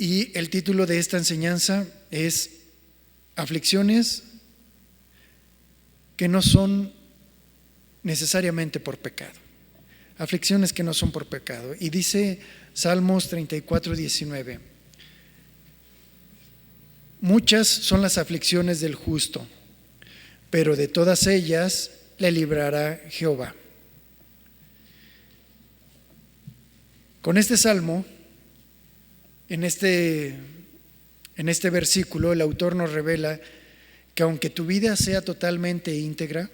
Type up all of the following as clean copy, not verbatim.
Y el título de esta enseñanza es Aflicciones que no son necesariamente por pecado. Aflicciones que no son por pecado. Y dice Salmos 34:19: muchas son las aflicciones del justo, pero de todas ellas le librará Jehová. Con este salmo, en este versículo, el autor nos revela que aunque tu vida sea totalmente íntegra,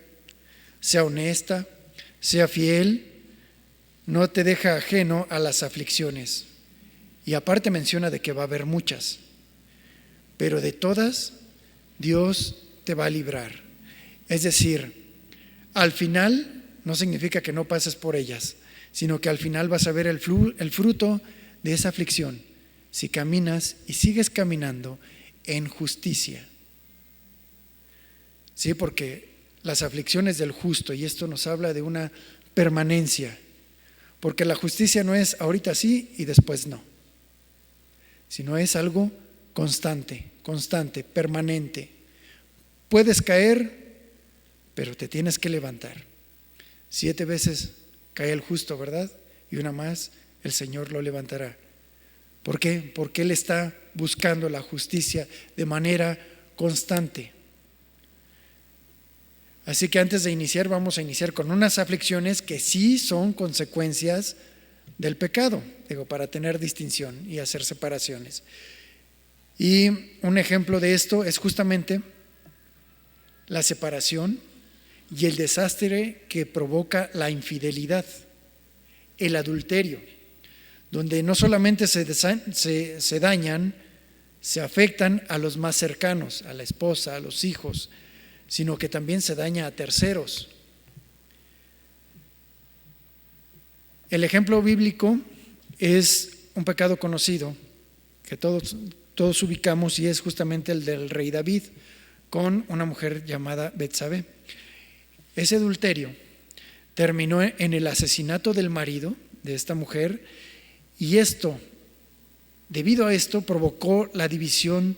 sea honesta, sea fiel, no te deja ajeno a las aflicciones. Y aparte menciona de que va a haber muchas, pero de todas Dios te va a librar. Es decir, al final no significa que no pases por ellas, sino que al final vas a ver el fruto de esa aflicción si caminas y sigues caminando en justicia. Sí, porque las aflicciones del justo, y esto nos habla de una permanencia, porque la justicia no es ahorita sí y después no, sino es algo constante, permanente. Puedes caer, pero te tienes que levantar. 7 veces cae el justo, ¿verdad? Y una más el Señor lo levantará. ¿Por qué? Porque Él está buscando la justicia de manera constante. Así que antes de iniciar, vamos a iniciar con unas aflicciones que sí son consecuencias del pecado, para tener distinción y hacer separaciones. Y un ejemplo de esto es justamente la separación y el desastre que provoca la infidelidad, el adulterio, donde no solamente se dañan, se afectan a los más cercanos, a la esposa, a los hijos, sino que también se daña a terceros. El ejemplo bíblico es un pecado conocido que todos ubicamos, y es justamente el del rey David con una mujer llamada Betsabé. Ese adulterio terminó en el asesinato del marido de esta mujer, y debido a esto provocó la división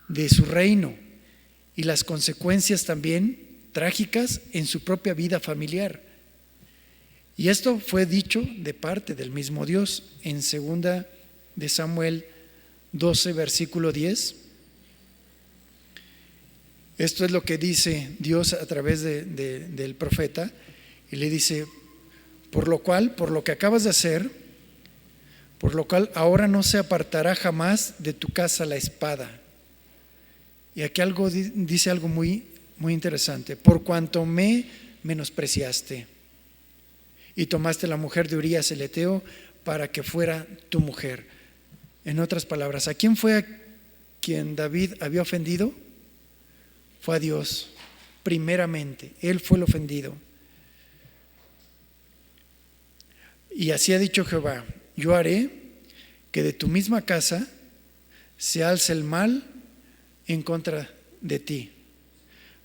de su reino y las consecuencias también trágicas en su propia vida familiar. Y esto fue dicho de parte del mismo Dios en 2 de Samuel 12, versículo 10. Esto es lo que dice Dios a través del profeta, y le dice: por lo que acabas de hacer, por lo cual ahora no se apartará jamás de tu casa la espada. Y aquí dice algo muy, muy interesante: por cuanto me menospreciaste y tomaste la mujer de Urías el Eteo para que fuera tu mujer. En otras palabras, ¿a quién fue a quien David había ofendido? Fue a Dios, primeramente. Él fue el ofendido. Y así ha dicho Jehová: yo haré que de tu misma casa se alce el mal en contra de ti.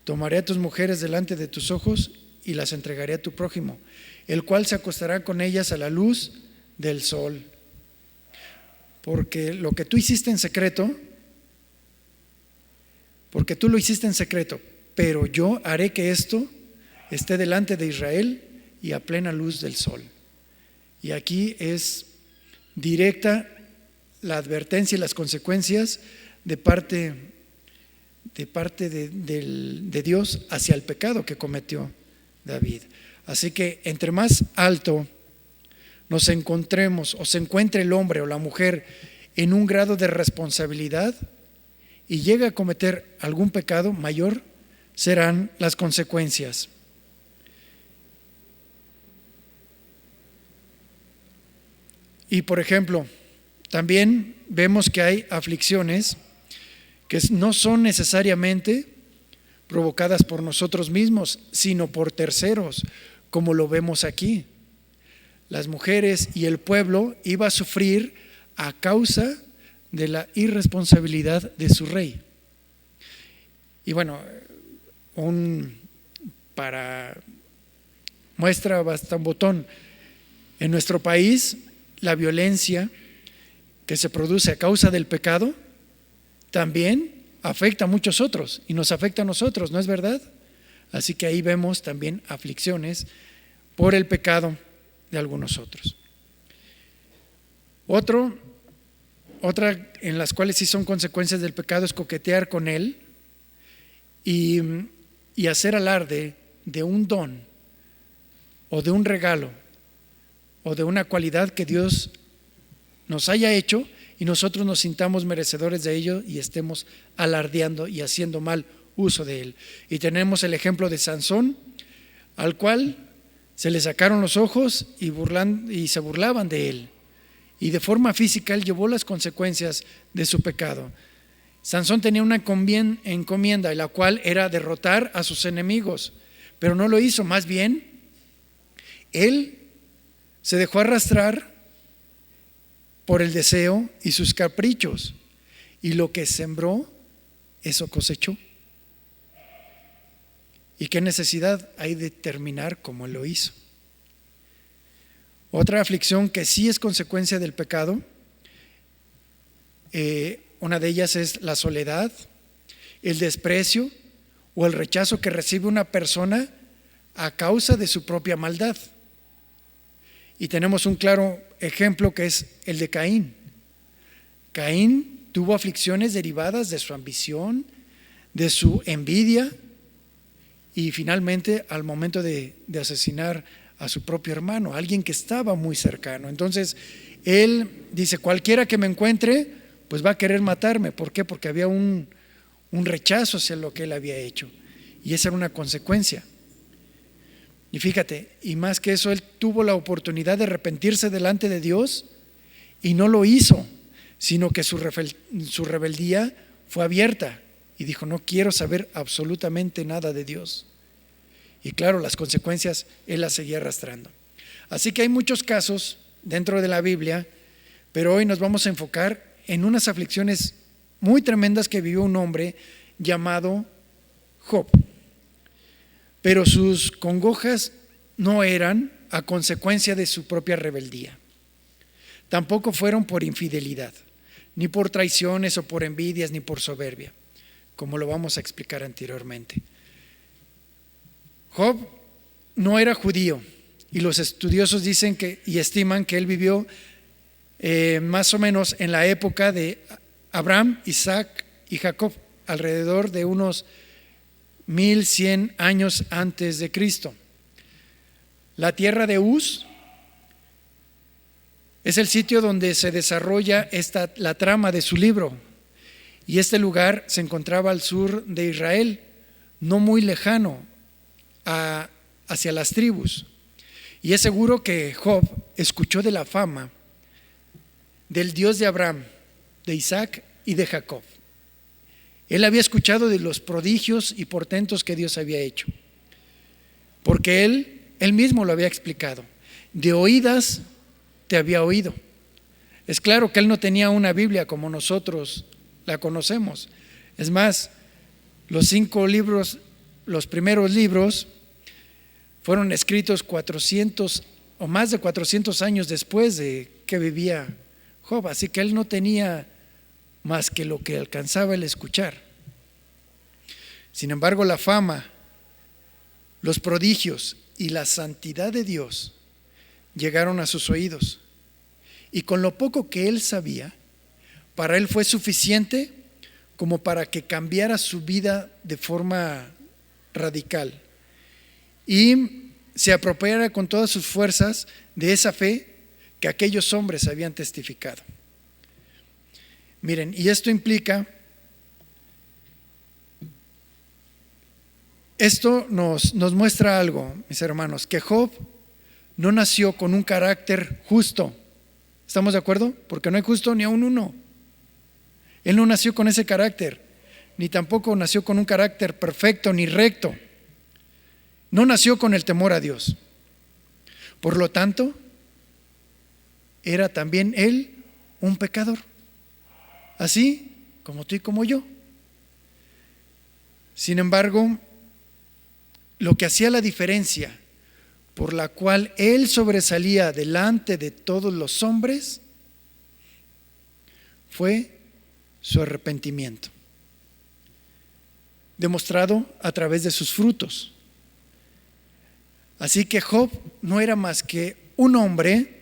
Tomaré a tus mujeres delante de tus ojos y las entregaré a tu prójimo, el cual se acostará con ellas a la luz del sol. Porque lo que tú hiciste en secreto, porque tú lo hiciste en secreto, pero yo haré que esto esté delante de Israel y a plena luz del sol. Y aquí es directa la advertencia y las consecuencias de parte de Dios hacia el pecado que cometió David. Así que entre más alto nos encontremos o se encuentre el hombre o la mujer en un grado de responsabilidad y llega a cometer algún pecado, mayor serán las consecuencias. Y por ejemplo, también vemos que hay aflicciones que no son necesariamente provocadas por nosotros mismos, sino por terceros, como lo vemos aquí. Las mujeres y el pueblo iba a sufrir a causa de la irresponsabilidad de su rey. Y bueno, para muestra bastante botón, en nuestro país la violencia que se produce a causa del pecado también afecta a muchos otros y nos afecta a nosotros, ¿no es verdad? Así que ahí vemos también aflicciones por el pecado de algunos otros. Otra en las cuales sí son consecuencias del pecado es coquetear con él y hacer alarde de un don o de un regalo o de una cualidad que Dios nos haya hecho y nosotros nos sintamos merecedores de ello y estemos alardeando y haciendo mal uso de él. Y tenemos el ejemplo de Sansón, al cual se le sacaron los ojos y se burlaban de él. Y de forma física él llevó las consecuencias de su pecado. Sansón tenía una encomienda, la cual era derrotar a sus enemigos, pero no lo hizo. Más bien, él se dejó arrastrar por el deseo y sus caprichos, y lo que sembró, eso cosechó. ¿Y qué necesidad hay de terminar como él lo hizo? Otra aflicción que sí es consecuencia del pecado, una de ellas es la soledad, el desprecio o el rechazo que recibe una persona a causa de su propia maldad. Y tenemos un claro ejemplo que es el de Caín. Caín tuvo aflicciones derivadas de su ambición, de su envidia y finalmente al momento de asesinar a su propio hermano, alguien que estaba muy cercano. Entonces él dice: cualquiera que me encuentre pues va a querer matarme. ¿Por qué? Porque había un rechazo hacia lo que él había hecho, y esa era una consecuencia. Y fíjate, y más que eso, él tuvo la oportunidad de arrepentirse delante de Dios y no lo hizo, sino que su rebeldía fue abierta y dijo: no quiero saber absolutamente nada de Dios. Y claro, las consecuencias él las seguía arrastrando. Así que hay muchos casos dentro de la Biblia, pero hoy nos vamos a enfocar en unas aflicciones muy tremendas que vivió un hombre llamado Job. Pero sus congojas no eran a consecuencia de su propia rebeldía. Tampoco fueron por infidelidad, ni por traiciones o por envidias, ni por soberbia, como lo vamos a explicar anteriormente. Job no era judío, y los estudiosos dicen y estiman que él vivió más o menos en la época de Abraham, Isaac y Jacob, alrededor de unos 1100 años antes de Cristo. La tierra de Uz es el sitio donde se desarrolla la trama de su libro, y este lugar se encontraba al sur de Israel, no muy lejano hacia las tribus. Y es seguro que Job escuchó de la fama del Dios de Abraham, de Isaac y de Jacob. Él había escuchado de los prodigios y portentos que Dios había hecho, porque él mismo lo había explicado. De oídas te había oído. Es claro que él no tenía una Biblia como nosotros la conocemos. Es más, los 5 libros, los primeros libros, fueron escritos 400 o más de 400 años después de que vivía Job. Así que él no tenía más que lo que alcanzaba el escuchar. Sin embargo, la fama, los prodigios y la santidad de Dios llegaron a sus oídos, y con lo poco que él sabía, para él fue suficiente como para que cambiara su vida de forma radical y se apropiara con todas sus fuerzas de esa fe que aquellos hombres habían testificado. Miren, y esto implica, esto nos muestra algo, mis hermanos, que Job no nació con un carácter justo. ¿Estamos de acuerdo? Porque no hay justo ni aun uno. Él no nació con ese carácter, ni tampoco nació con un carácter perfecto ni recto. No nació con el temor a Dios. Por lo tanto, era también él un pecador, así como tú y como yo. Sin embargo, lo que hacía la diferencia por la cual él sobresalía delante de todos los hombres fue su arrepentimiento, demostrado a través de sus frutos. Así que Job no era más que un hombre,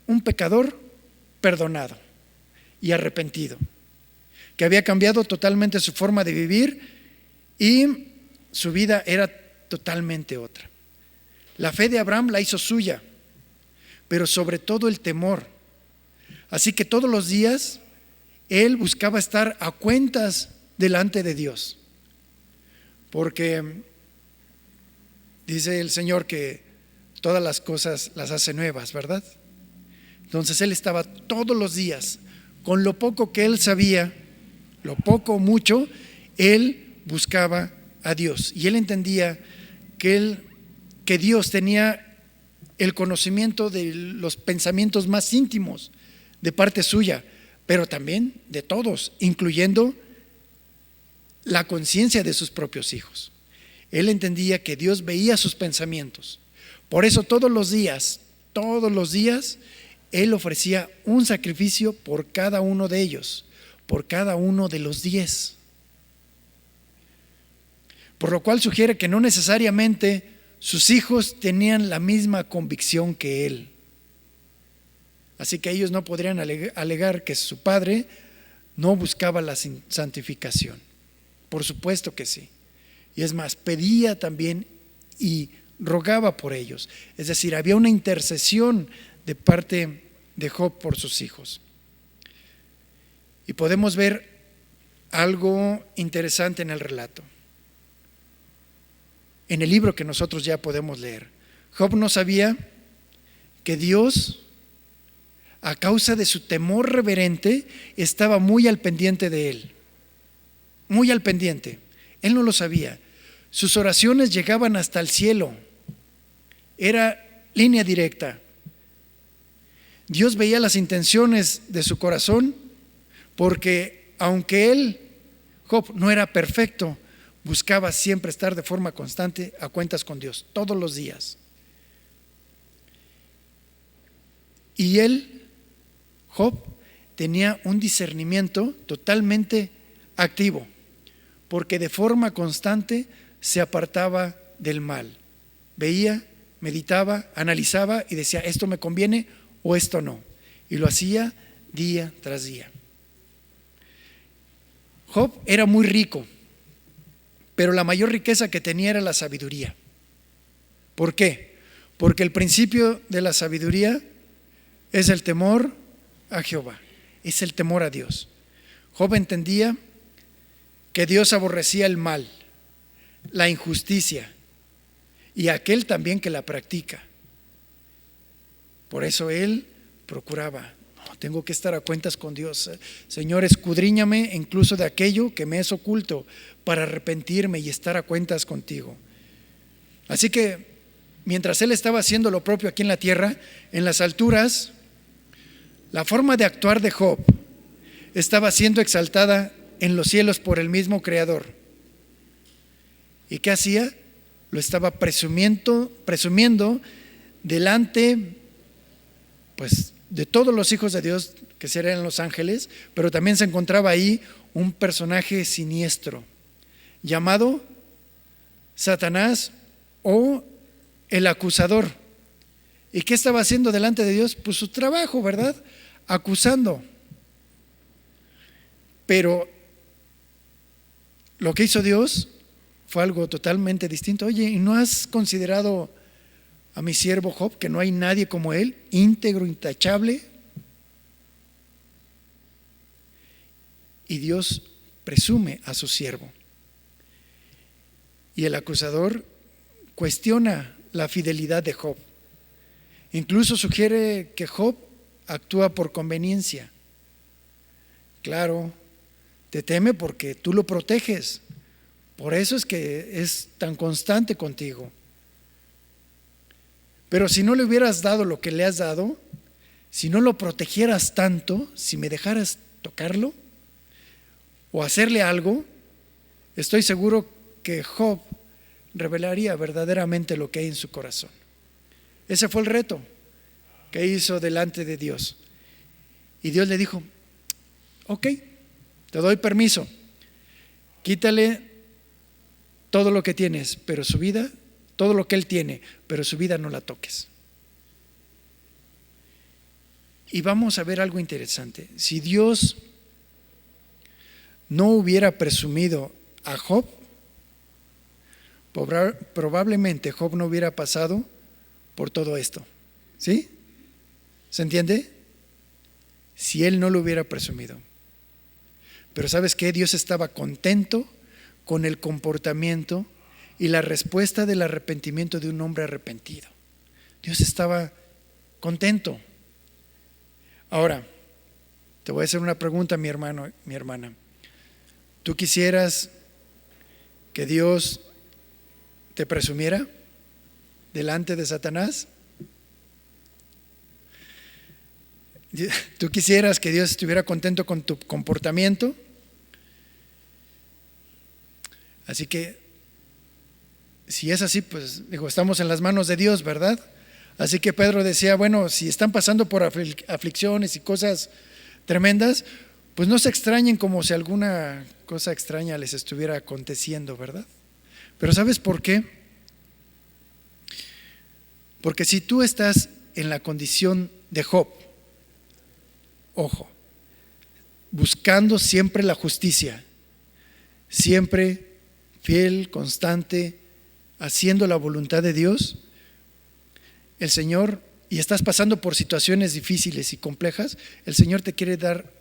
un pecador perdonado y arrepentido, que había cambiado totalmente su forma de vivir y su vida era totalmente otra. La fe de Abraham la hizo suya, pero sobre todo el temor. Así que todos los días él buscaba estar a cuentas delante de Dios, porque dice el Señor que todas las cosas las hace nuevas, ¿verdad? Entonces él estaba todos los días, con lo poco que él sabía, lo poco o mucho, él buscaba a Dios. Y él entendía que Dios tenía el conocimiento de los pensamientos más íntimos de parte suya, pero también de todos, incluyendo la conciencia de sus propios hijos. Él entendía que Dios veía sus pensamientos. Por eso todos los días, él ofrecía un sacrificio por cada uno de ellos, por cada uno de los 10. Por lo cual sugiere que no necesariamente sus hijos tenían la misma convicción que él. Así que ellos no podrían alegar que su padre no buscaba la santificación. Por supuesto que sí. Y es más, pedía también y rogaba por ellos. Es decir, había una intercesión de parte de Job por sus hijos. Y podemos ver algo interesante en el relato. En el libro que nosotros ya podemos leer, Job no sabía que Dios, a causa de su temor reverente, estaba muy al pendiente de él. Muy al pendiente. Él no lo sabía. Sus oraciones llegaban hasta el cielo. Era línea directa. Dios veía las intenciones de su corazón, porque aunque él, Job, no era perfecto, buscaba siempre estar de forma constante a cuentas con Dios, todos los días. Y él, Job, tenía un discernimiento totalmente activo, porque de forma constante se apartaba del mal. Veía, meditaba, analizaba y decía, esto me conviene o esto no. Y lo hacía día tras día. Job era muy rico, pero la mayor riqueza que tenía era la sabiduría. ¿Por qué? Porque el principio de la sabiduría es el temor a Jehová, es el temor a Dios. Job entendía que Dios aborrecía el mal, la injusticia y aquel también que la practica. Por eso él procuraba, tengo que estar a cuentas con Dios. Señor, escudriñame incluso de aquello que me es oculto para arrepentirme y estar a cuentas contigo. Así que mientras él estaba haciendo lo propio aquí en la tierra, en las alturas, la forma de actuar de Job estaba siendo exaltada en los cielos por el mismo Creador. ¿Y qué hacía? Lo estaba presumiendo delante, pues, de todos los hijos de Dios, que serían los ángeles, pero también se encontraba ahí un personaje siniestro llamado Satanás o el acusador. ¿Y qué estaba haciendo delante de Dios? Pues su trabajo, ¿verdad? Acusando. Pero lo que hizo Dios fue algo totalmente distinto. Oye, ¿y no has considerado a mi siervo Job, que no hay nadie como él, íntegro, intachable? Y Dios presume a su siervo. Y el acusador cuestiona la fidelidad de Job. Incluso sugiere que Job actúa por conveniencia. Claro, te teme porque tú lo proteges. Por eso es que es tan constante contigo. Pero si no le hubieras dado lo que le has dado, si no lo protegieras tanto, si me dejaras tocarlo o hacerle algo, estoy seguro que Job revelaría verdaderamente lo que hay en su corazón. Ese fue el reto que hizo delante de Dios. Y Dios le dijo: ok, te doy permiso, quítale todo lo que tienes, pero su vida, todo lo que él tiene, pero su vida no la toques. Y vamos a ver algo interesante. Si Dios no hubiera presumido a Job, probablemente Job no hubiera pasado por todo esto. ¿Sí? ¿Se entiende? Si él no lo hubiera presumido. Pero ¿sabes qué? Dios estaba contento con el comportamiento y la respuesta del arrepentimiento de un hombre arrepentido. Dios estaba contento. Ahora, te voy a hacer una pregunta, mi hermano, mi hermana. ¿Tú quisieras que Dios te presumiera delante de Satanás? ¿Tú quisieras que Dios estuviera contento con tu comportamiento? Así que, si es así, pues digo, estamos en las manos de Dios, ¿verdad? Así que Pedro decía, bueno, si están pasando por aflicciones y cosas tremendas, pues no se extrañen como si alguna cosa extraña les estuviera aconteciendo, ¿verdad? Pero ¿sabes por qué? Porque si tú estás en la condición de Job, ojo, buscando siempre la justicia, siempre fiel, constante, haciendo la voluntad de Dios, el Señor, y estás pasando por situaciones difíciles y complejas, el Señor te quiere dar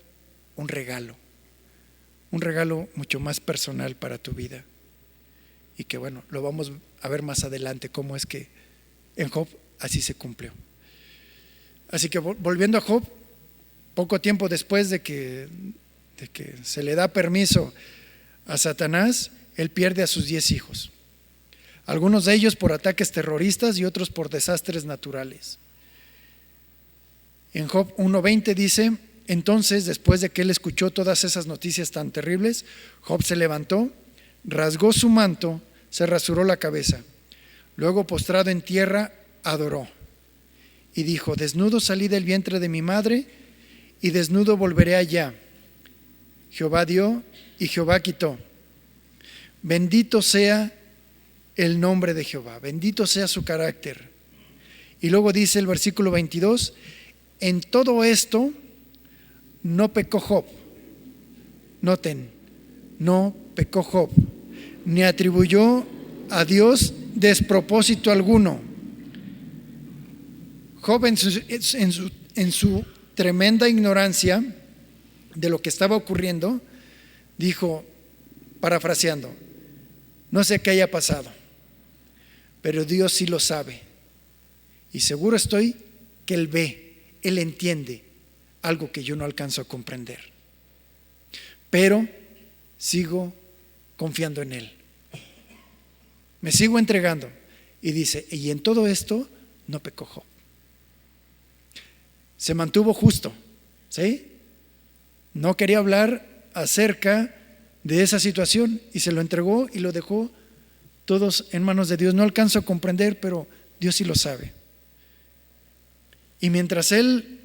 un regalo mucho más personal para tu vida. Y que bueno, lo vamos a ver más adelante, cómo es que en Job así se cumplió. Así que volviendo a Job, poco tiempo después de que se le da permiso a Satanás, él pierde a sus 10 hijos. Algunos de ellos por ataques terroristas y otros por desastres naturales. En Job 1:20 dice: entonces, después de que él escuchó todas esas noticias tan terribles, Job se levantó, rasgó su manto, se rasuró la cabeza. Luego, postrado en tierra, adoró y dijo: desnudo salí del vientre de mi madre y desnudo volveré allá. Jehová dio y Jehová quitó. Bendito sea el nombre de Jehová, bendito sea su carácter. Y luego dice el versículo 22: en todo esto no pecó Job. Noten, no pecó Job, ni atribuyó a Dios despropósito alguno. Job en su tremenda ignorancia de lo que estaba ocurriendo, dijo, parafraseando: no sé qué haya pasado, pero Dios sí lo sabe. Y seguro estoy que Él ve, Él entiende algo que yo no alcanzo a comprender. Pero sigo confiando en Él. Me sigo entregando. Y dice, y en todo esto no pecó Job. Se mantuvo justo, ¿sí? No quería hablar acerca de esa situación y se lo entregó y lo dejó todos en manos de Dios. No alcanzo a comprender, pero Dios sí lo sabe. Y mientras él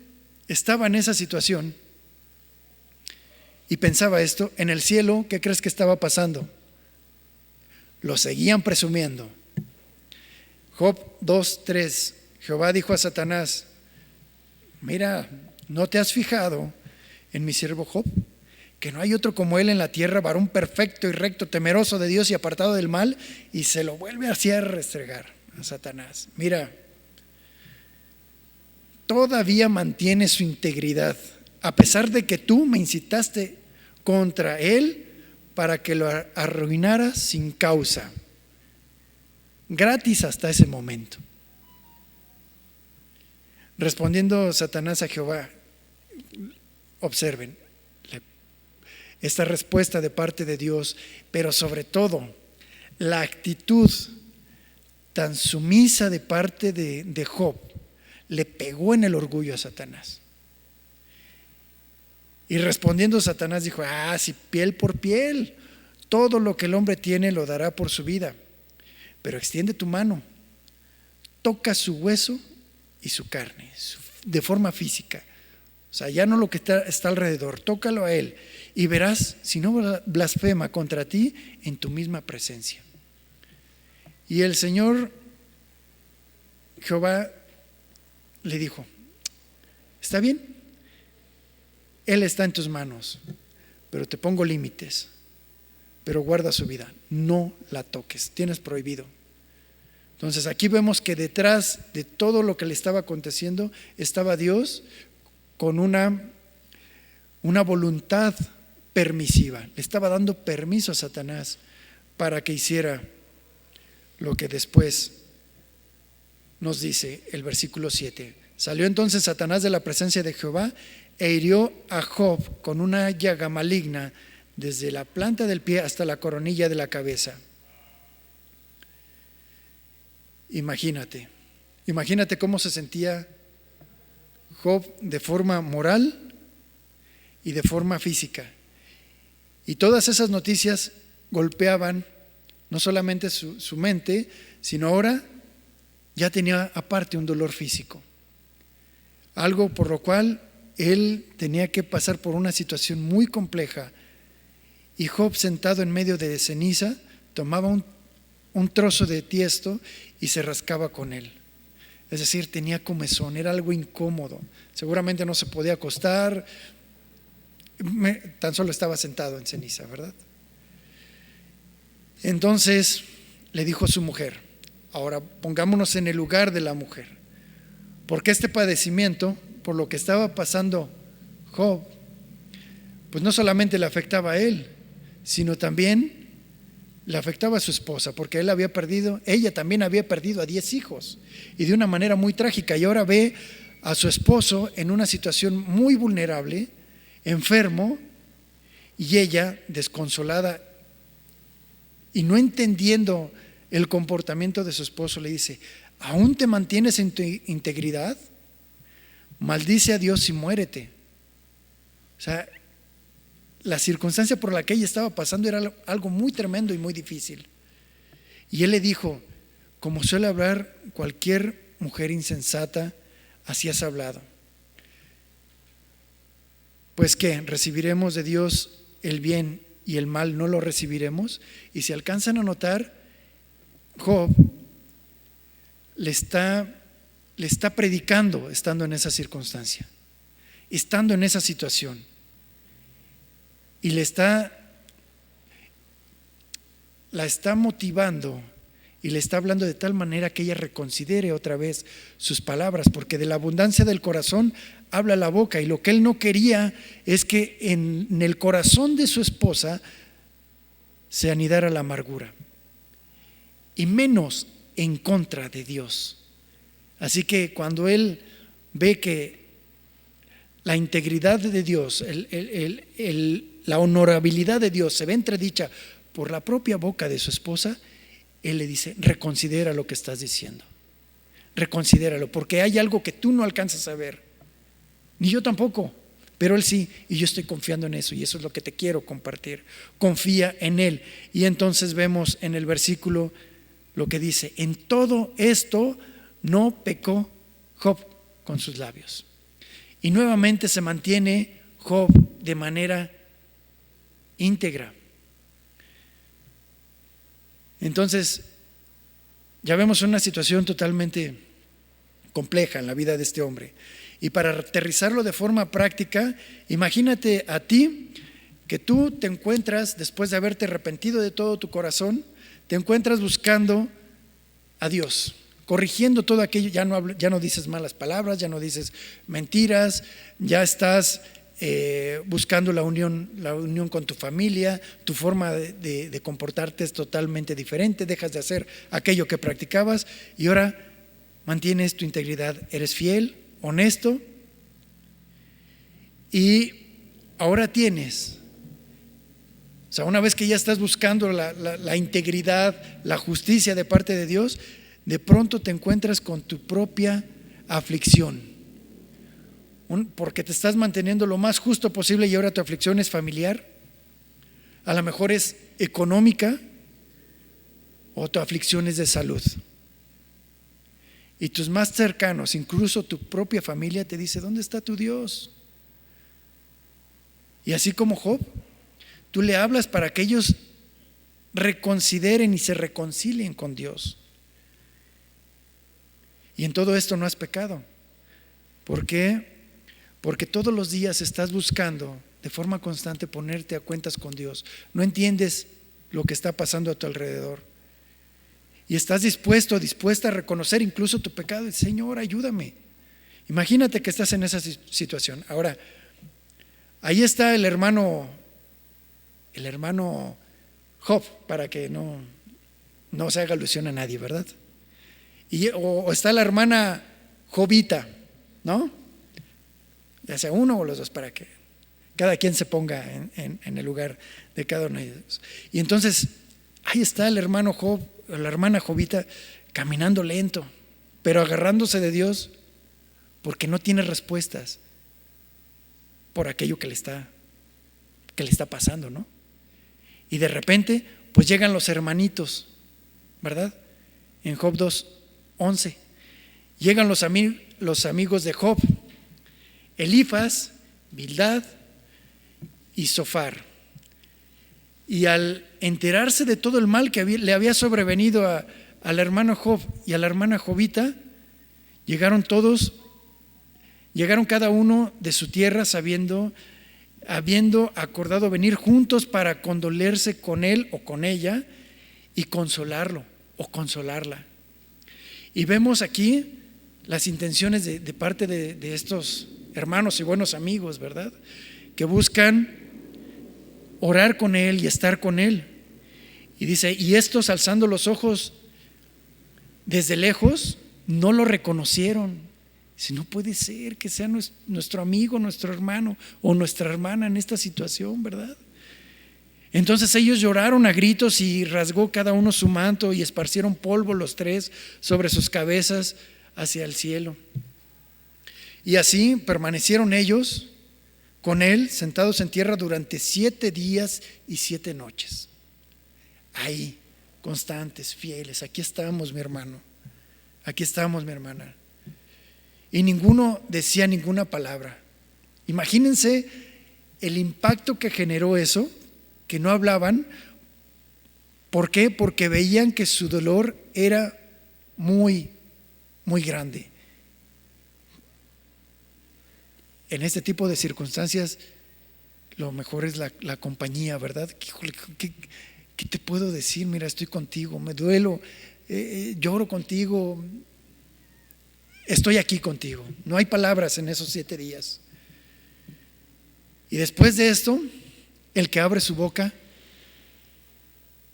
estaba en esa situación y pensaba esto, en el cielo, ¿qué crees que estaba pasando? Lo seguían presumiendo. Job 2:3, Jehová dijo a Satanás: mira, ¿no te has fijado en mi siervo Job? Que no hay otro como él en la tierra, varón perfecto y recto, temeroso de Dios y apartado del mal. Y se lo vuelve así a restregar a Satanás. Mira, todavía mantiene su integridad, a pesar de que tú me incitaste contra él para que lo arruinara sin causa, gratis hasta ese momento. Respondiendo Satanás a Jehová, observen esta respuesta de parte de Dios, pero sobre todo la actitud tan sumisa de parte de Job le pegó en el orgullo a Satanás. Y respondiendo Satanás dijo: si piel por piel, todo lo que el hombre tiene lo dará por su vida, pero extiende tu mano, toca su hueso y su carne, de forma física, O sea, ya no lo que está alrededor, tócalo a Él y verás si no blasfema contra ti en tu misma presencia. Y el Señor Jehová le dijo: está bien, Él está en tus manos, pero te pongo límites, pero guarda su vida, no la toques, tienes prohibido. Entonces aquí vemos que detrás de todo lo que le estaba aconteciendo estaba Dios con una voluntad permisiva. Le estaba dando permiso a Satanás para que hiciera lo que después nos dice el versículo 7. Salió entonces Satanás de la presencia de Jehová e hirió a Job con una llaga maligna desde la planta del pie hasta la coronilla de la cabeza. Imagínate cómo se sentía Job de forma moral y de forma física. Y todas esas noticias golpeaban no solamente su mente, sino ahora ya tenía aparte un dolor físico. Algo por lo cual él tenía que pasar por una situación muy compleja. Y Job, sentado en medio de ceniza, tomaba un trozo de tiesto y se rascaba con él. Es decir, tenía comezón, era algo incómodo. Seguramente no se podía acostar, tan solo estaba sentado en ceniza, ¿verdad? Entonces le dijo a su mujer: ahora pongámonos en el lugar de la mujer, porque este padecimiento, por lo que estaba pasando Job, pues no solamente le afectaba a él, sino también le afectaba a su esposa, porque ella también había perdido a 10 hijos, y de una manera muy trágica, y ahora ve a su esposo en una situación muy vulnerable, enfermo, y ella desconsolada y no entendiendo el comportamiento de su esposo, le dice: ¿aún te mantienes en tu integridad? Maldice a Dios y muérete. O sea, la circunstancia por la que ella estaba pasando era algo muy tremendo y muy difícil. Y él le dijo: como suele hablar cualquier mujer insensata, así has hablado. Pues ¿qué? ¿Recibiremos de Dios el bien y el mal no lo recibiremos? Y si alcanzan a notar, Job le está predicando estando en esa circunstancia, estando en esa situación, y la está motivando y le está hablando de tal manera que ella reconsidere otra vez sus palabras, porque de la abundancia del corazón habla la boca, y lo que él no quería es que en el corazón de su esposa se anidara la amargura, y menos en contra de Dios. Así que cuando él ve que la integridad de Dios, la honorabilidad de Dios se ve entredicha por la propia boca de su esposa, él le dice: reconsidera lo que estás diciendo, reconsidéralo, porque hay algo que tú no alcanzas a ver, ni yo tampoco, pero él sí, y yo estoy confiando en eso, y eso es lo que te quiero compartir. Confía en él. Y entonces vemos en el versículo lo que dice: en todo esto no pecó Job con sus labios. Y nuevamente se mantiene Job de manera íntegra. Entonces ya vemos una situación totalmente compleja en la vida de este hombre. Y para aterrizarlo de forma práctica, imagínate a ti que tú te encuentras, después de haberte arrepentido de todo tu corazón, te encuentras buscando a Dios, corrigiendo todo aquello. Ya no dices malas palabras, ya no dices mentiras, ya estás buscando la unión con tu familia, tu forma de comportarte es totalmente diferente, dejas de hacer aquello que practicabas y ahora mantienes tu integridad, eres fiel, honesto, y ahora tienes, o sea, una vez que ya estás buscando la integridad, la justicia de parte de Dios, de pronto te encuentras con tu propia aflicción, porque te estás manteniendo lo más justo posible y ahora tu aflicción es familiar, a lo mejor es económica, o tu aflicción es de salud. Y tus más cercanos, incluso tu propia familia, te dice: ¿dónde está tu Dios? Y así como Job, tú le hablas para que ellos reconsideren y se reconcilien con Dios. Y en todo esto no has pecado. ¿Por qué? Porque todos los días estás buscando de forma constante ponerte a cuentas con Dios. No entiendes lo que está pasando a tu alrededor. Y estás dispuesta a reconocer incluso tu pecado. Y Señor, ayúdame. Imagínate que estás en esa situación. Ahora, ahí está el hermano Job, para que no se haga alusión a nadie, ¿verdad? O está la hermana Jobita, ¿no? Ya sea uno o los dos, para que cada quien se ponga en el lugar de cada uno de ellos. Y entonces, ahí está el hermano Job, la hermana Jobita, caminando lento, pero agarrándose de Dios, porque no tiene respuestas por aquello que le está pasando, ¿no? Y de repente, pues llegan los hermanitos, ¿verdad? En Job 2:11 llegan los amigos de Job, Elifaz, Bildad y Zofar. Y al enterarse de todo el mal que le había sobrevenido al hermano Job y a la hermana Jobita, llegaron cada uno de su tierra habiendo acordado venir juntos para condolerse con él o con ella y consolarlo o consolarla. Y vemos aquí las intenciones de parte de estos hermanos y buenos amigos, ¿verdad? Que buscan orar con él y estar con él. Y dice, y estos alzando los ojos desde lejos, no lo reconocieron. Si no puede ser que sea nuestro amigo, nuestro hermano o nuestra hermana en esta situación, ¿verdad? Entonces ellos lloraron a gritos y rasgó cada uno su manto y esparcieron polvo los tres sobre sus cabezas hacia el cielo. Y así permanecieron ellos con él sentados en tierra durante 7 días y 7 noches. Ahí, constantes, fieles. Aquí estamos, mi hermano. Aquí estamos, mi hermana. Y ninguno decía ninguna palabra. Imagínense el impacto que generó eso, que no hablaban. ¿Por qué? Porque veían que su dolor era muy, muy grande. En este tipo de circunstancias, lo mejor es la compañía, ¿verdad? ¿Qué te puedo decir? Mira, estoy contigo, me duelo, lloro contigo, estoy aquí contigo. No hay palabras en esos 7 días. Y después de esto, el que abre su boca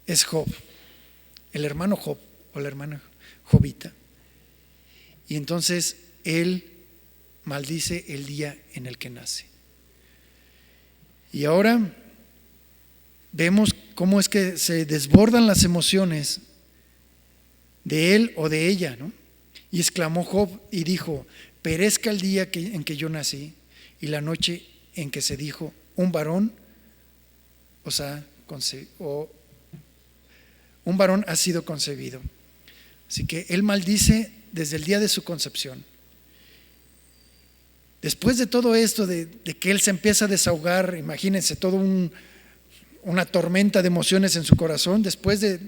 es Job, el hermano Job o la hermana Jobita. Y entonces él maldice el día en el que nace. Y ahora vemos cómo es que se desbordan las emociones de él o de ella, ¿no? Y exclamó Job y dijo: perezca el día en que yo nací y la noche en que se dijo, un varón ha sido concebido. Así que él maldice desde el día de su concepción. Después de todo esto, de que él se empieza a desahogar, imagínense, toda una tormenta de emociones en su corazón. Después de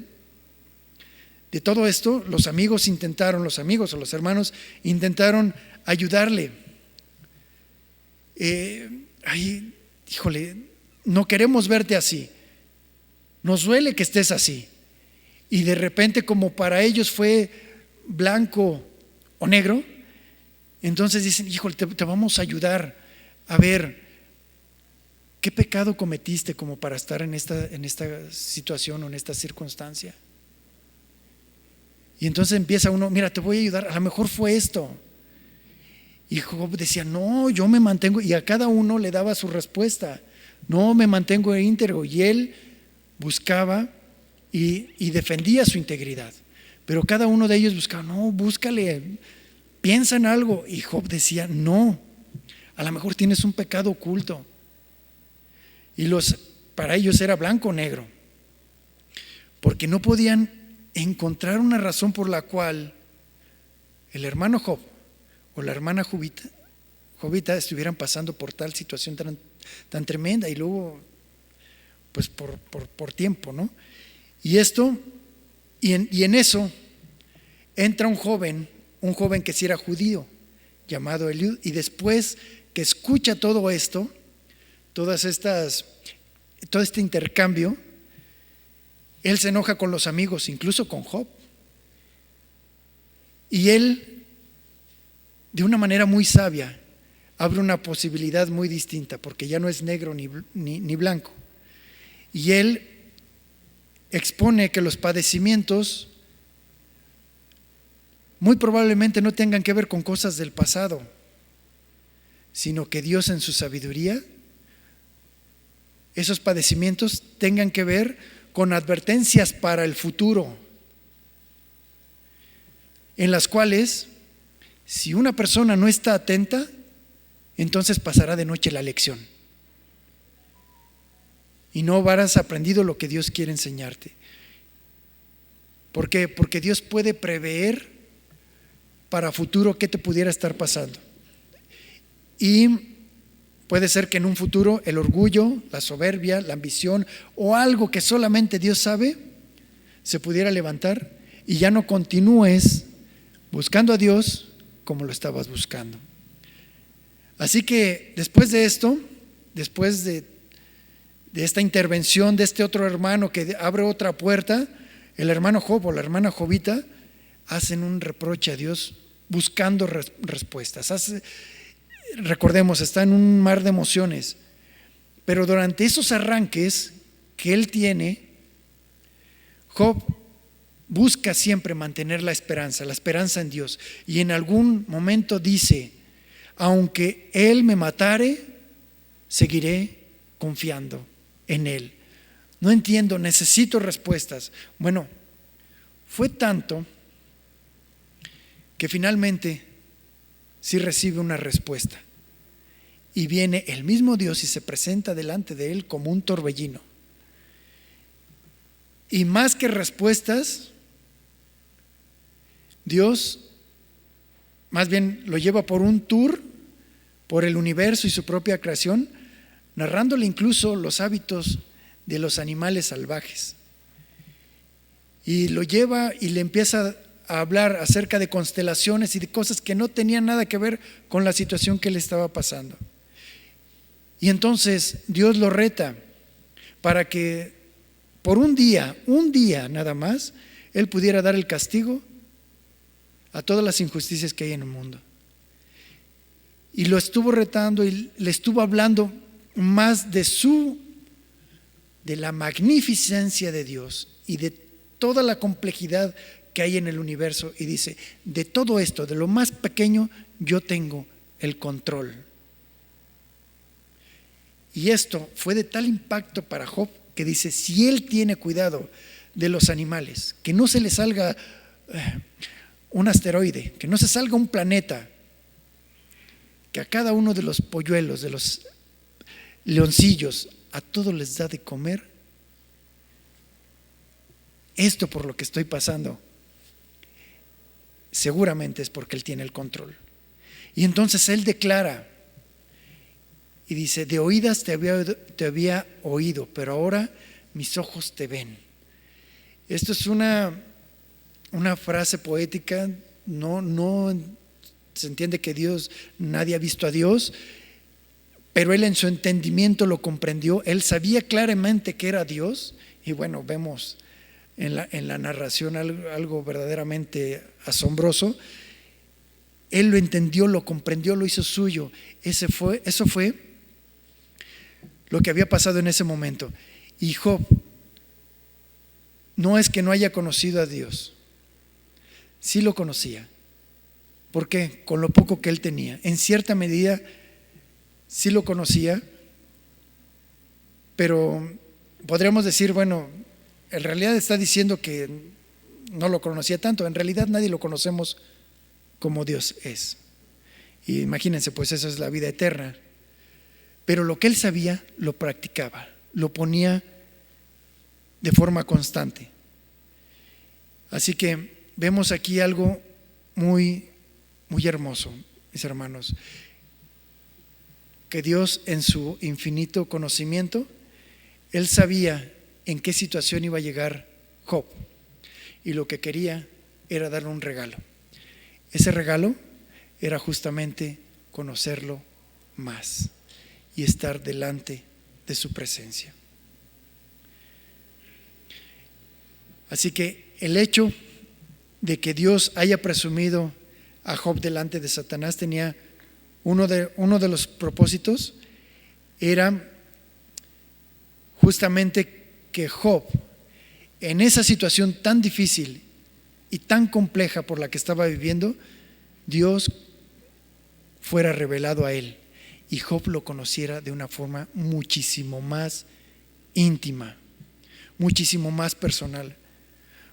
todo esto, los amigos o los hermanos intentaron ayudarle. Híjole, no queremos verte así, nos duele que estés así. Y de repente, como para ellos fue blanco o negro, entonces dicen: híjole, te vamos a ayudar a ver qué pecado cometiste como para estar en esta situación o en esta circunstancia. Y entonces empieza uno: mira, te voy a ayudar, a lo mejor fue esto. Y Job decía: no, yo me mantengo, y a cada uno le daba su respuesta: no, me mantengo íntegro. Y él buscaba y defendía su integridad, pero cada uno de ellos buscaba: no, búscale, piensa en algo. Y Job decía: no, a lo mejor tienes un pecado oculto. Y para ellos era blanco o negro, porque no podían encontrar una razón por la cual el hermano Job o la hermana Jobita estuvieran pasando por tal situación tan tremenda, y luego pues por tiempo, ¿no? Y esto, y en eso entra un joven que sí era judío, llamado Eliud, y después que escucha todo esto, todo este intercambio, él se enoja con los amigos, incluso con Job. Y él, de una manera muy sabia, abre una posibilidad muy distinta, porque ya no es negro ni blanco. Y él expone que los padecimientos muy probablemente no tengan que ver con cosas del pasado, sino que Dios en su sabiduría, esos padecimientos tengan que ver con advertencias para el futuro, en las cuales, si una persona no está atenta, entonces pasará de noche la lección y no habrás aprendido lo que Dios quiere enseñarte. ¿Por qué? Porque Dios puede prever para futuro qué te pudiera estar pasando. Y puede ser que en un futuro el orgullo, la soberbia, la ambición o algo que solamente Dios sabe se pudiera levantar y ya no continúes buscando a Dios como lo estabas buscando. Así que después de esto, después de esta intervención de este otro hermano que abre otra puerta, el hermano Job o la hermana Jobita hacen un reproche a Dios buscando respuestas. Recordemos, está en un mar de emociones, pero durante esos arranques que él tiene, Job busca siempre mantener la esperanza en Dios, y en algún momento dice: aunque él me matare, seguiré confiando en él. No entiendo, necesito respuestas. Bueno, fue tanto que finalmente sí recibe una respuesta, y viene el mismo Dios y se presenta delante de él como un torbellino. Y más que respuestas, Dios más bien lo lleva por un tour por el universo y su propia creación, narrándole incluso los hábitos de los animales salvajes. Y lo lleva y le empieza a hablar acerca de constelaciones y de cosas que no tenían nada que ver con la situación que le estaba pasando. Y entonces Dios lo reta para que por un día nada más, él pudiera dar el castigo a todas las injusticias que hay en el mundo. Y lo estuvo retando y le estuvo hablando más de la magnificencia de Dios y de toda la complejidad que hay en el universo, y dice: de todo esto, de lo más pequeño, yo tengo el control. Y esto fue de tal impacto para Job que dice: si él tiene cuidado de los animales, que no se le salga un asteroide, que no se salga un planeta, que a cada uno de los polluelos, de los leoncillos, a todos les da de comer, esto por lo que estoy pasando seguramente es porque él tiene el control. Y entonces él declara y dice: de oídas te había oído, pero ahora mis ojos te ven. Esto es una frase poética. No se entiende que nadie ha visto a Dios, pero él en su entendimiento lo comprendió. Él sabía claramente que era Dios, y bueno, vemos en la narración algo verdaderamente asombroso. Él lo entendió, lo comprendió, lo hizo suyo. Eso fue lo que había pasado en ese momento. Y Job no es que no haya conocido a Dios, sí lo conocía. ¿Por qué? Con lo poco que él tenía. En cierta medida sí lo conocía, pero podríamos decir, bueno, en realidad está diciendo que no lo conocía tanto. En realidad nadie lo conocemos como Dios es. Y imagínense, pues eso es la vida eterna. Pero lo que él sabía lo practicaba, lo ponía de forma constante. Así que vemos aquí algo muy, muy hermoso, mis hermanos. que Dios, en su infinito conocimiento, Él sabía en qué situación iba a llegar Job, y lo que quería era darle un regalo. Ese regalo era justamente conocerlo más y estar delante de su presencia. Así que el hecho de que Dios haya presumido a Job delante de Satanás tenía uno de los propósitos, era justamente que Job, en esa situación tan difícil y tan compleja por la que estaba viviendo, Dios fuera revelado a él y Job lo conociera de una forma muchísimo más íntima, muchísimo más personal.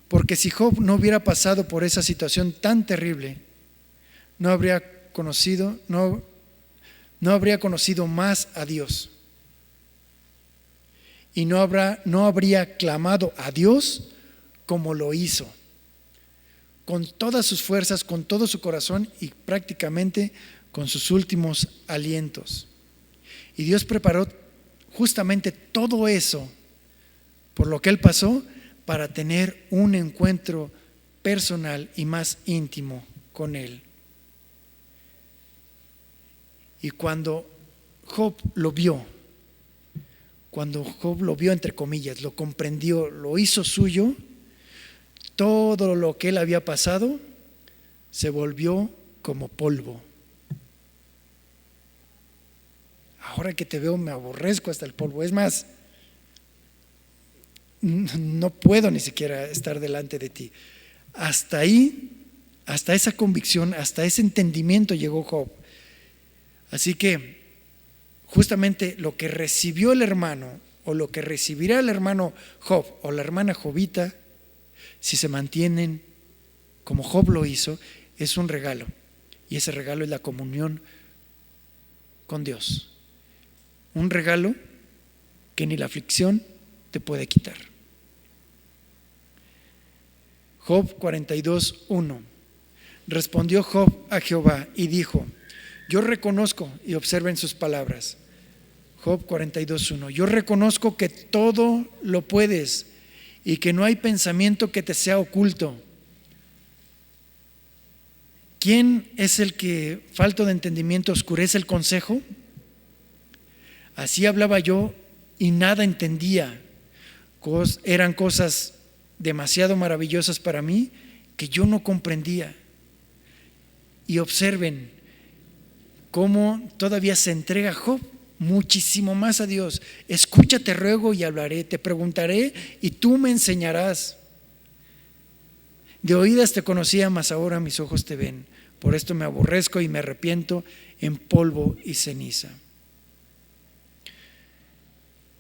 Porque si Job no hubiera pasado por esa situación tan terrible, no habría conocido más a Dios, y no habría clamado a Dios como lo hizo, con todas sus fuerzas, con todo su corazón y prácticamente con sus últimos alientos. Y Dios preparó justamente todo eso por lo que él pasó para tener un encuentro personal y más íntimo con él. Y cuando Job lo vio entre comillas, lo comprendió, lo hizo suyo, todo lo que él había pasado se volvió como polvo. Ahora que te veo me aborrezco hasta el polvo. Es más, no puedo ni siquiera estar delante de ti. Hasta ahí, hasta esa convicción, hasta ese entendimiento llegó Job. Así que justamente lo que recibió el hermano, o lo que recibirá el hermano Job o la hermana Jobita, si se mantienen como Job lo hizo, es un regalo. Y ese regalo es la comunión con Dios. Un regalo que ni la aflicción te puede quitar. Job 42:1. Respondió Job a Jehová y dijo: yo reconozco, y observen sus palabras, Job 42:1, yo reconozco que todo lo puedes y que no hay pensamiento que te sea oculto. ¿Quién es el que, falto de entendimiento, oscurece el consejo? Así hablaba yo y nada entendía. Eran cosas demasiado maravillosas para mí que yo no comprendía. Y observen cómo todavía se entrega Job muchísimo más a Dios. Escucha, te ruego y hablaré, te preguntaré y tú me enseñarás. De oídas te conocía, mas ahora mis ojos te ven. Por esto me aborrezco y me arrepiento en polvo y ceniza.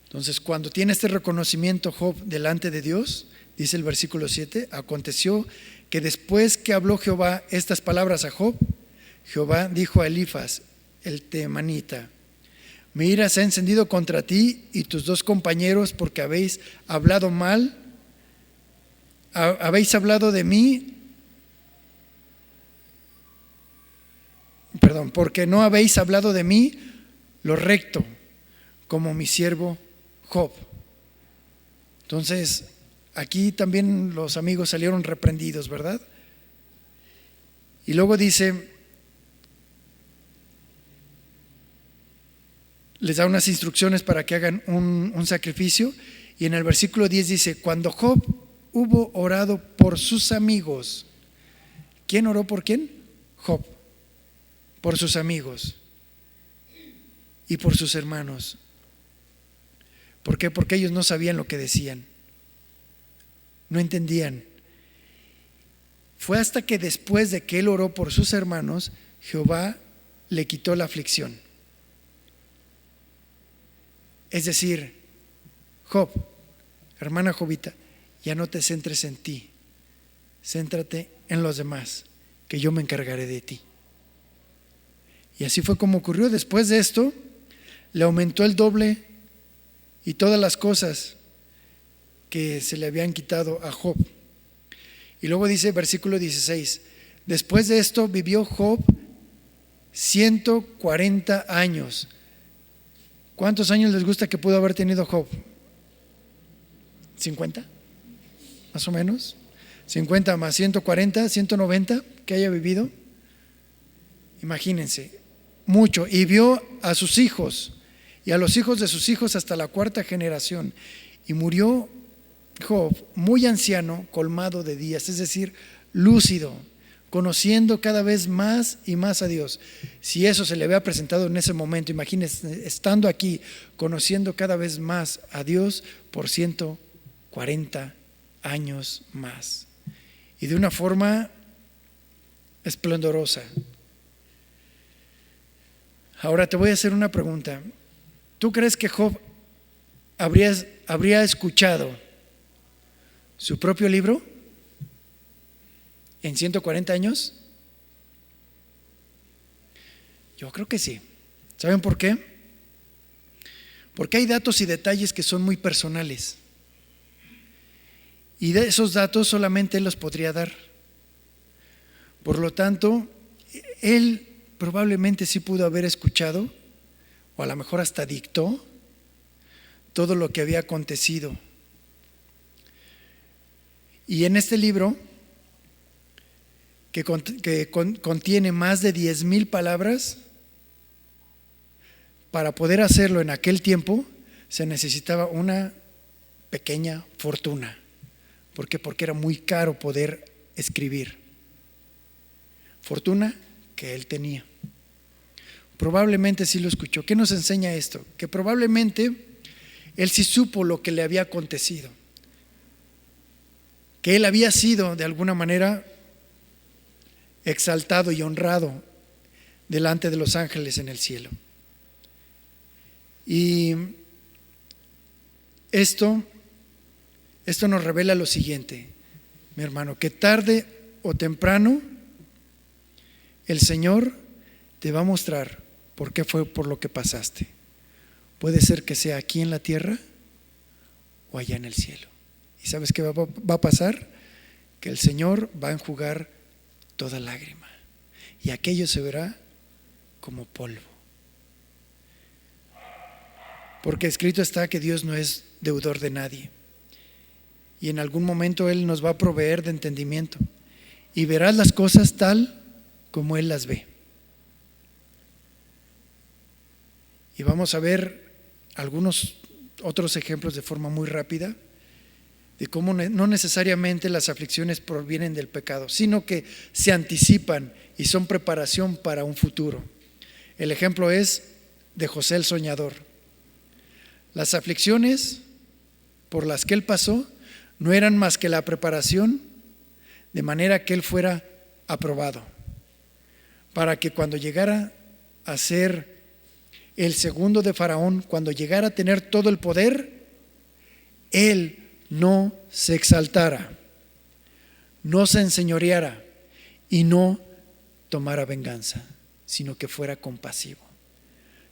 Entonces, cuando tiene este reconocimiento Job delante de Dios, dice el versículo 7, aconteció que después que habló Jehová estas palabras a Job, Jehová dijo a Elifaz, el temanita: mi ira se ha encendido contra ti y tus dos compañeros porque habéis hablado mal, habéis hablado de mí, porque no habéis hablado de mí lo recto, como mi siervo Job. Entonces, aquí también los amigos salieron reprendidos, ¿verdad? Y luego dice, les da unas instrucciones para que hagan un sacrificio, y en el versículo 10 dice: cuando Job hubo orado por sus amigos. ¿Quién oró por quién? Job. Por sus amigos y por sus hermanos. ¿Por qué? Porque ellos no sabían lo que decían, no entendían. Fue hasta que después de que él oró por sus hermanos, Jehová le quitó la aflicción. Es decir, Job, hermana Jobita, ya no te centres en ti, céntrate en los demás, que yo me encargaré de ti. Y así fue como ocurrió. Después de esto, le aumentó el doble y todas las cosas que se le habían quitado a Job. Y luego dice versículo 16, después de esto vivió Job 140 años, ¿Cuántos años les gusta que pudo haber tenido Job? ¿50? Más o menos. 50 más 140, 190 que haya vivido. Imagínense, mucho. Y vio a sus hijos y a los hijos de sus hijos hasta la cuarta generación. Y murió Job muy anciano, colmado de días, es decir, lúcido, conociendo cada vez más y más a Dios. Si eso se le había presentado en ese momento, imagínense, estando aquí, conociendo cada vez más a Dios por 140 años más. Y de una forma esplendorosa. Ahora te voy a hacer una pregunta. ¿Tú crees que Job habría escuchado su propio libro en 140 años? Yo creo que sí. ¿Saben por qué? Porque hay datos y detalles que son muy personales. Y de esos datos solamente él los podría dar. Por lo tanto, él probablemente sí pudo haber escuchado, o a lo mejor hasta dictó, todo lo que había acontecido. Y en este libro, que contiene más de 10,000 palabras, para poder hacerlo en aquel tiempo se necesitaba una pequeña fortuna. ¿Por qué? Porque era muy caro poder escribir. Fortuna que él tenía. Probablemente sí lo escuchó. ¿Qué nos enseña esto? Que probablemente él sí supo lo que le había acontecido. Que él había sido de alguna manera exaltado y honrado delante de los ángeles en el cielo. Y esto nos revela lo siguiente, mi hermano, que tarde o temprano el Señor te va a mostrar por qué fue por lo que pasaste. Puede ser que sea aquí en la tierra o allá en el cielo. ¿Y sabes qué va a pasar? Que el Señor va a enjugar toda lágrima y aquello se verá como polvo. Porque escrito está que Dios no es deudor de nadie. Y en algún momento Él nos va a proveer de entendimiento. Y verás las cosas tal como Él las ve. Y vamos a ver algunos otros ejemplos de forma muy rápida de cómo no necesariamente las aflicciones provienen del pecado, sino que se anticipan y son preparación para un futuro. El ejemplo es de José el soñador. Las aflicciones por las que él pasó no eran más que la preparación de manera que él fuera aprobado, para que cuando llegara a ser el segundo de Faraón, cuando llegara a tener todo el poder, él no se exaltara, no se enseñoreara y no tomara venganza, sino que fuera compasivo.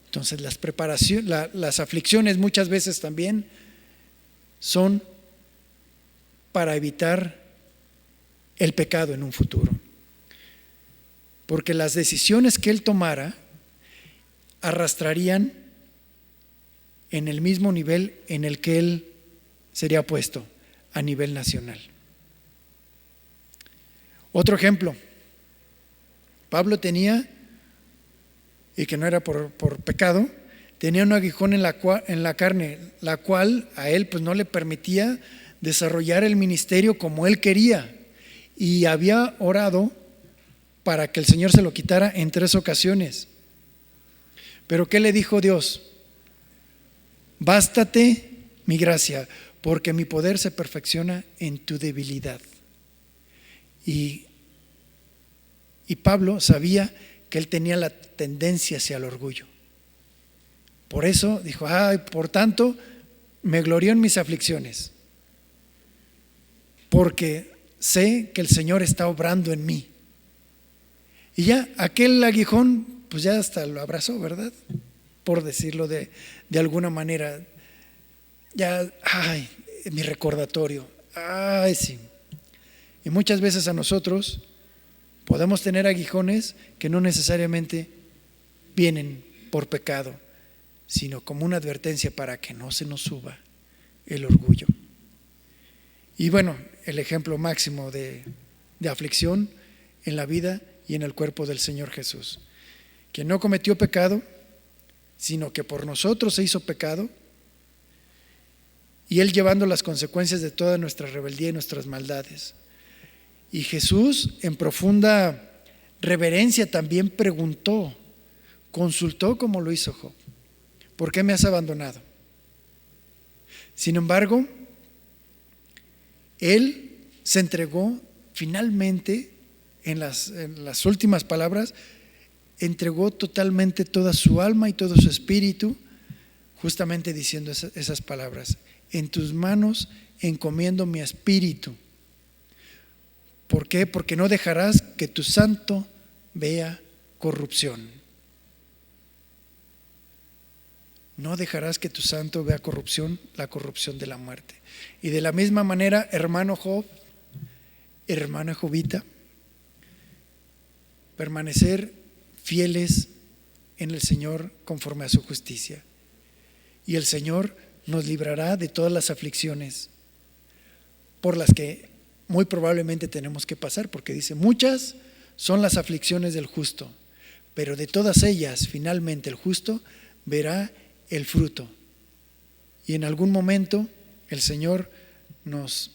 Entonces las aflicciones muchas veces también son para evitar el pecado en un futuro. Porque las decisiones que él tomara arrastrarían en el mismo nivel en el que él sería puesto a nivel nacional. Otro ejemplo, Pablo tenía, y que no era por pecado, tenía un aguijón en la carne, la cual a él pues no le permitía desarrollar el ministerio como él quería, y había orado para que el Señor se lo quitara en 3 ocasiones. Pero ¿qué le dijo Dios? Bástate mi gracia, porque mi poder se perfecciona en tu debilidad. Y Pablo sabía que él tenía la tendencia hacia el orgullo. Por eso dijo, por tanto, me glorío en mis aflicciones, porque sé que el Señor está obrando en mí. Y ya aquel aguijón, pues ya hasta lo abrazó, ¿verdad? Por decirlo de alguna manera. Ya, mi recordatorio. Sí. Y muchas veces a nosotros podemos tener aguijones que no necesariamente vienen por pecado, sino como una advertencia para que no se nos suba el orgullo. Y bueno, el ejemplo máximo de aflicción en la vida y en el cuerpo del Señor Jesús, que no cometió pecado, sino que por nosotros se hizo pecado, y Él llevando las consecuencias de toda nuestra rebeldía y nuestras maldades. Y Jesús, en profunda reverencia, también preguntó, consultó como lo hizo Job: ¿por qué me has abandonado? Sin embargo, Él se entregó finalmente, en las últimas palabras, entregó totalmente toda su alma y todo su espíritu, justamente diciendo esas palabras: en tus manos encomiendo mi espíritu. ¿Por qué? Porque no dejarás que tu santo vea corrupción. No dejarás que tu santo vea corrupción, la corrupción de la muerte. Y de la misma manera, hermano Job, hermana Jobita, permanecer fieles en el Señor conforme a su justicia. Y el Señor nos librará de todas las aflicciones por las que muy probablemente tenemos que pasar, porque dice: muchas son las aflicciones del justo, pero de todas ellas finalmente el justo verá el fruto. Y en algún momento el Señor nos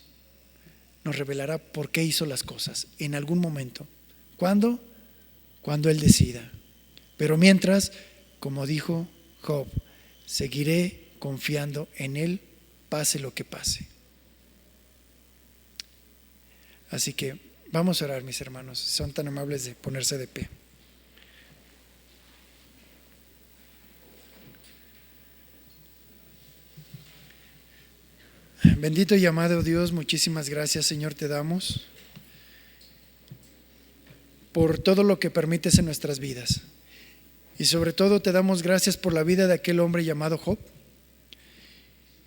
revelará por qué hizo las cosas, en algún momento. ¿Cuándo? Cuando Él decida. Pero mientras, como dijo Job, seguiré confiando en Él, pase lo que pase. Así que vamos a orar, mis hermanos, si son tan amables de ponerse de pie. Bendito y amado Dios, muchísimas gracias, Señor, te damos por todo lo que permites en nuestras vidas. Y sobre todo te damos gracias por la vida de aquel hombre llamado Job,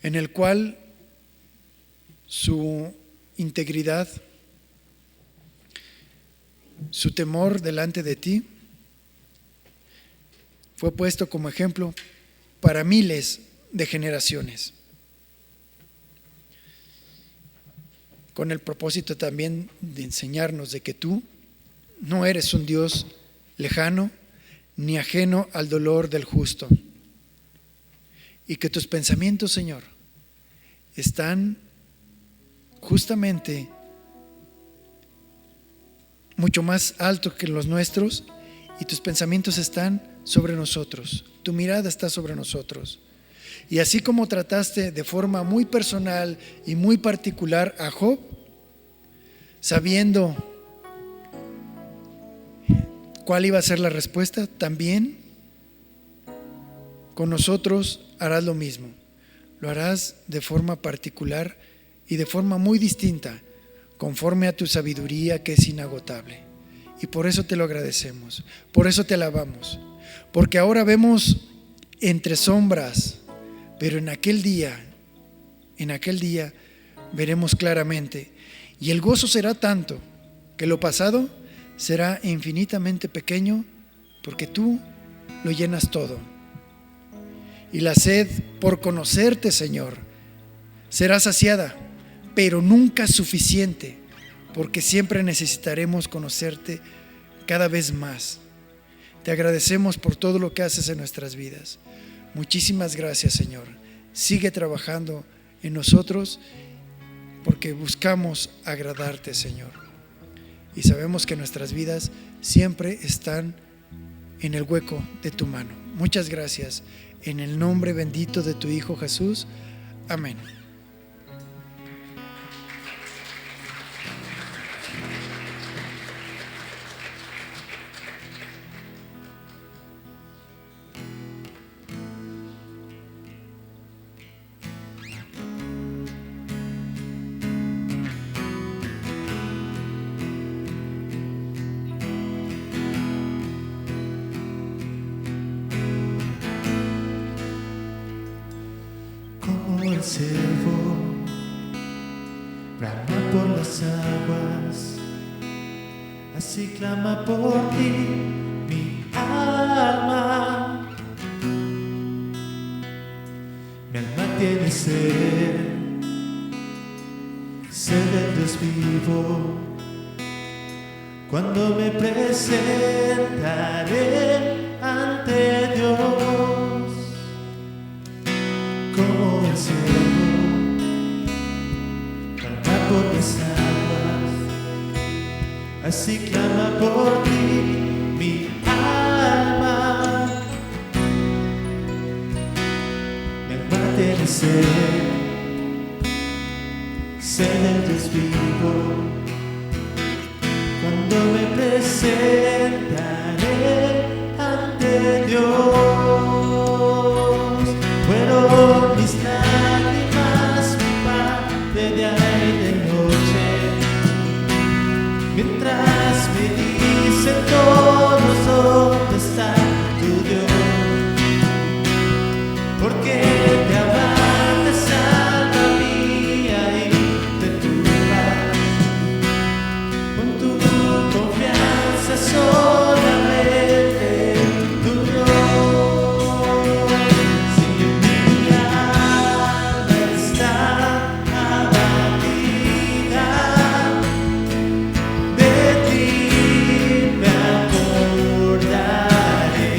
en el cual su integridad, su temor delante de ti fue puesto como ejemplo para miles de generaciones, con el propósito también de enseñarnos de que tú no eres un Dios lejano ni ajeno al dolor del justo, y que tus pensamientos, Señor, están justamente mucho más altos que los nuestros, y tus pensamientos están sobre nosotros, tu mirada está sobre nosotros. Y así como trataste de forma muy personal y muy particular a Job, sabiendo cuál iba a ser la respuesta, también con nosotros harás lo mismo. Lo harás de forma particular y de forma muy distinta, conforme a tu sabiduría que es inagotable. Y por eso te lo agradecemos, por eso te alabamos, porque ahora vemos entre sombras, pero en aquel día veremos claramente, y el gozo será tanto que lo pasado será infinitamente pequeño, porque tú lo llenas todo. Y la sed por conocerte, Señor, será saciada, pero nunca suficiente, porque siempre necesitaremos conocerte cada vez más. Te agradecemos por todo lo que haces en nuestras vidas. Muchísimas gracias, Señor. Sigue trabajando en nosotros, porque buscamos agradarte, Señor. Y sabemos que nuestras vidas siempre están en el hueco de tu mano. Muchas gracias. En el nombre bendito de tu Hijo Jesús. Amén. El ciervo brama por las aguas, así clama por ti mi alma. tiene sed del Dios vivo. Cuando me presentaré ante Dios como el cielo clama por las aguas, así clama por ti mi alma. Mi alma tiene sed del Dios vivo. Cuando me presentaré ante Dios, fueron mis lágrimas mi pan de día y de noche, mientras me dicen todos dónde está tu Dios, porque te abandonas, alma mía, y te turbas. Pon tu confianza solamente en tu Dios. Si mi alma está abatida, de ti me acordaré.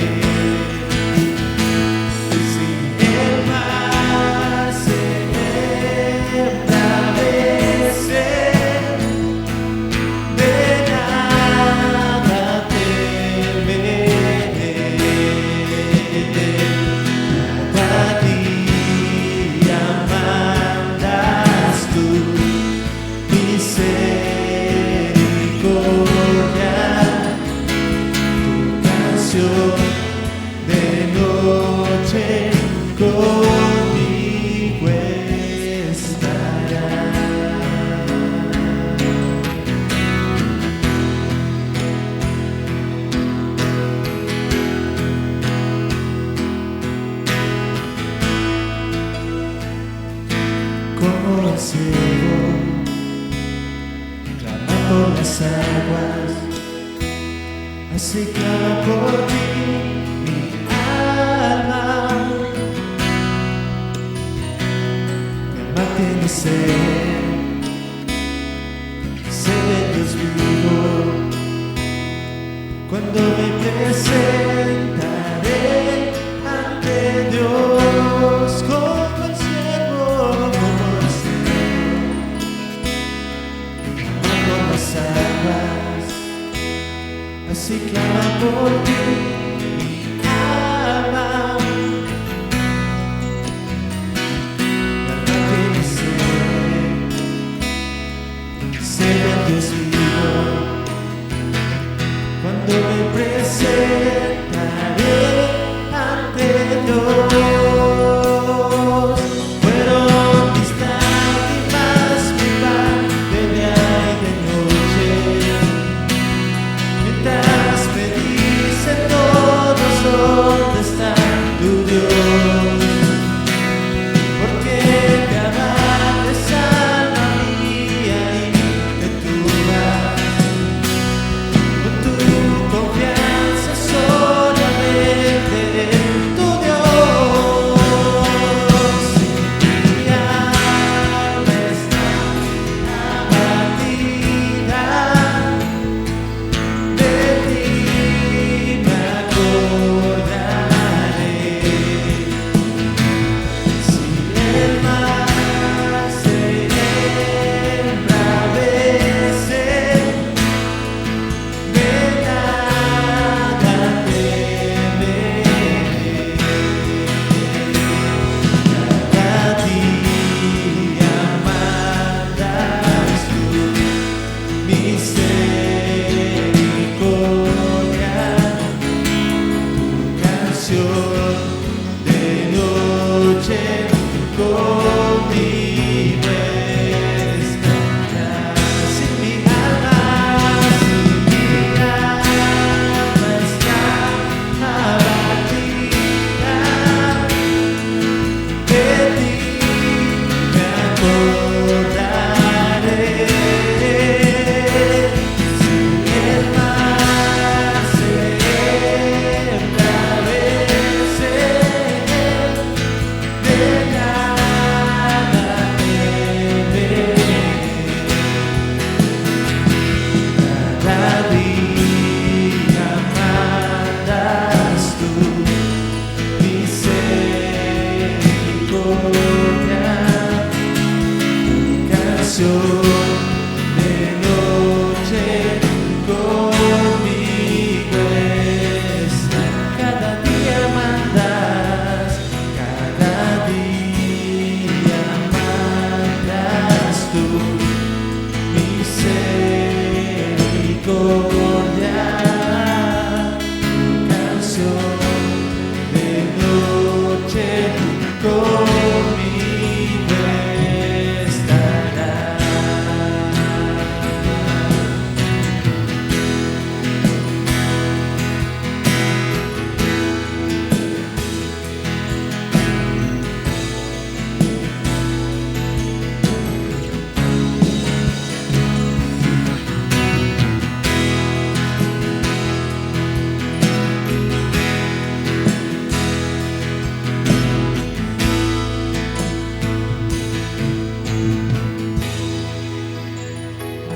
Y si el mar se embravece, de nada temeré. Cada día mandas tu misericordia, tu canción de noche conmigo estará. Como el cielo clama por las aguas, así clama por ti mi alma. Mi alma tiene sed de Dios vivo. Cuando me presentaré ante Dios como el cielo, clama por las aguas, así clama por ti mi alma. Mi alma tiene sed de Dios vivo. Cuando me presentaré canción de noche conmigo está. Cada día mandas, cada día mandas tú misericordia. Tu canción de noche conmigo estará.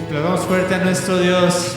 Aplaudamos fuerte a nuestro Dios.